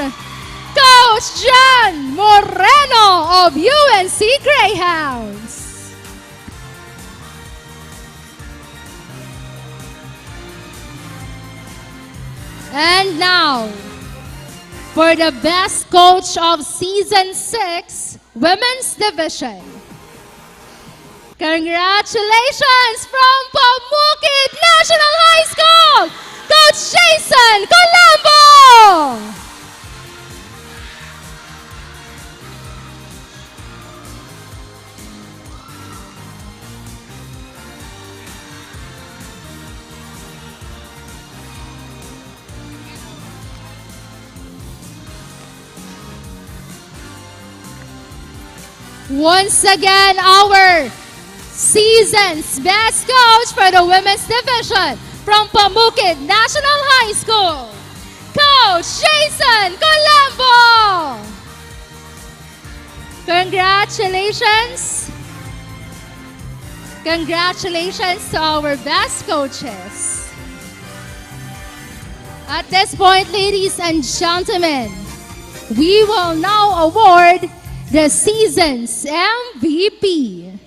Coach John Moreno of UNC Greyhounds. And now, for the best coach of Season 6, Women's Division. Congratulations from Pamukit National High School, Coach Jason Colombo! Once again, our season's best coach for the women's division from Pamukid National High School, Coach Jason Colombo. Congratulations. Congratulations to our best coaches. At this point, ladies and gentlemen, we will now award the season's MVP.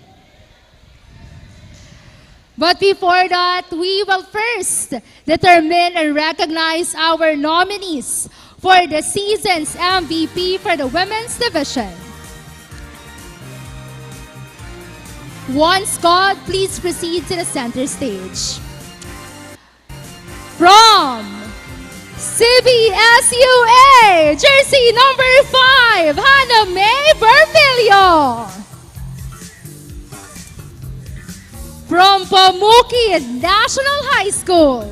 But before that, we will first determine and recognize our nominees for the season's MVP for the women's division. Once called, please proceed to the center stage. From CBSUA, jersey number 5, Hannah May Vermilio. From Pamukid National High School,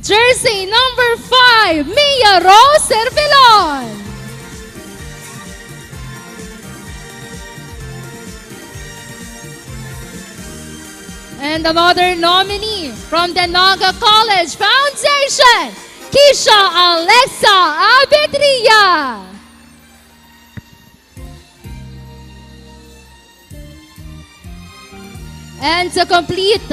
jersey number 5, Mia Rose Servilon. And another nominee from the Naga College Foundation, Kisha Alexa Abedria. And to complete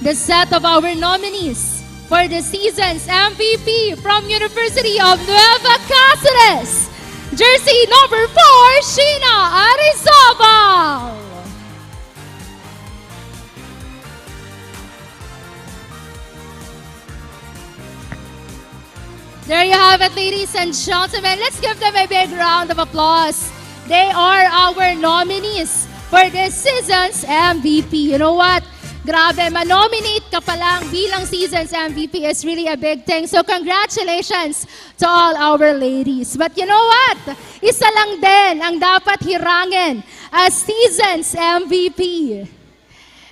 the set of our nominees for the season's MVP from University of Nueva Cáceres, jersey number 4, Sheena Arizabal. There you have it, ladies and gentlemen. Let's give them a big round of applause. They are our nominees for this season's MVP. You know what? Grabe, manominate ka pa lang bilang season's MVP is really a big thing. So congratulations to all our ladies. But you know what? Isa lang din ang dapat hirangin as season's MVP.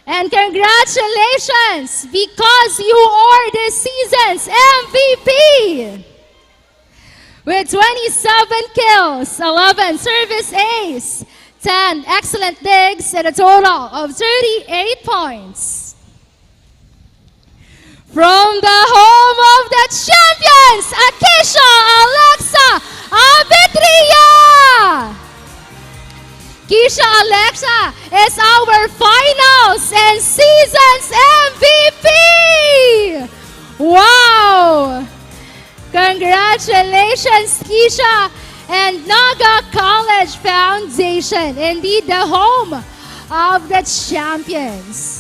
And congratulations because you are the season's MVP. With 27 kills, 11 service ace, 10 excellent digs, and a total of 38 points. From the home of the champions, Akisha Alexa Abedria. Kisha Alexa is our finals and season's MVP! Wow! Congratulations, Kisha and Naga College Foundation. Indeed, the home of the champions.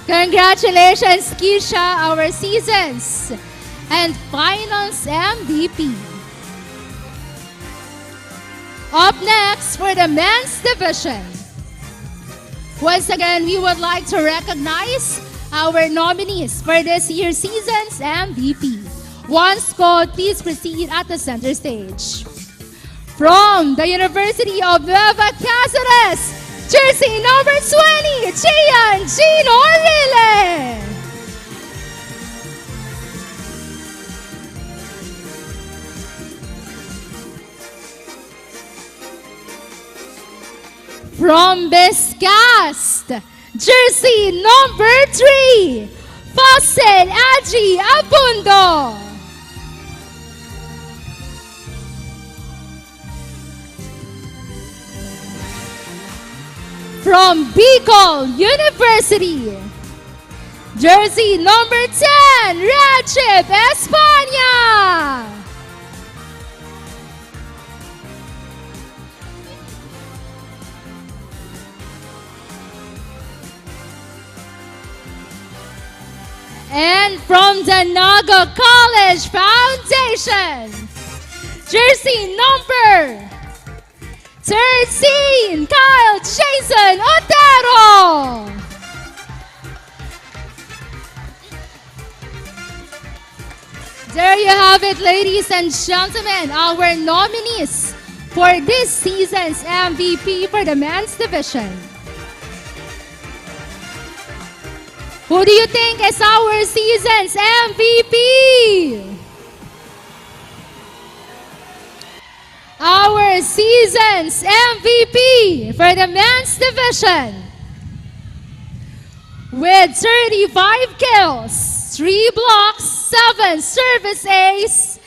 Congratulations, Kisha, our seasons and finals MVP. Up next for the men's division. Once again, we would like to recognize our nominees for this year's season's MVP. Once called, please proceed at the center stage. From the University of Nueva Cáceres, jersey number 20, Gian Gino Orile. From Biscast, jersey number 3, Fossil Aji Abundo. From Bicol University, jersey number 10, Rachib Espana. And from the Naga College Foundation, jersey number 13, Kyle Jason Otero. There you have it, ladies and gentlemen, our nominees for this season's MVP for the men's division. Who do you think is our season's MVP? Our season's MVP for the men's division with 35 kills, 3 blocks, 7 service ace,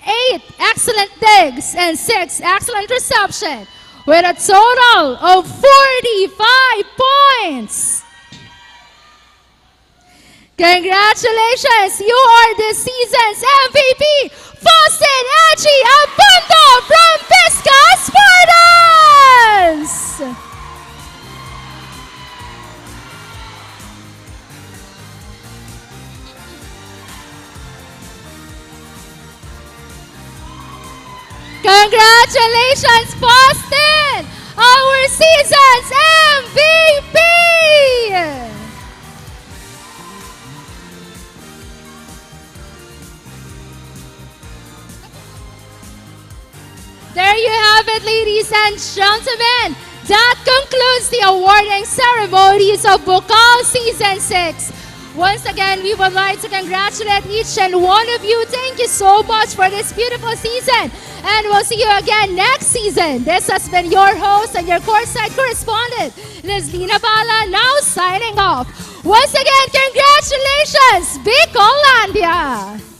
8 excellent digs, and 6 excellent reception with a total of 45 points. Congratulations! You are this season's MVP, Faustin Echi Abando from Bicol Spartans! Congratulations, Faustin! Our season's MVP! There you have it, ladies and gentlemen. That concludes the awarding ceremonies of Bucal Season 6. Once again, we would like to congratulate each and one of you. Thank you so much for this beautiful season. And we'll see you again next season. This has been your host and your courtside correspondent, Leslina Bala, now signing off. Once again, congratulations, Bicolandia!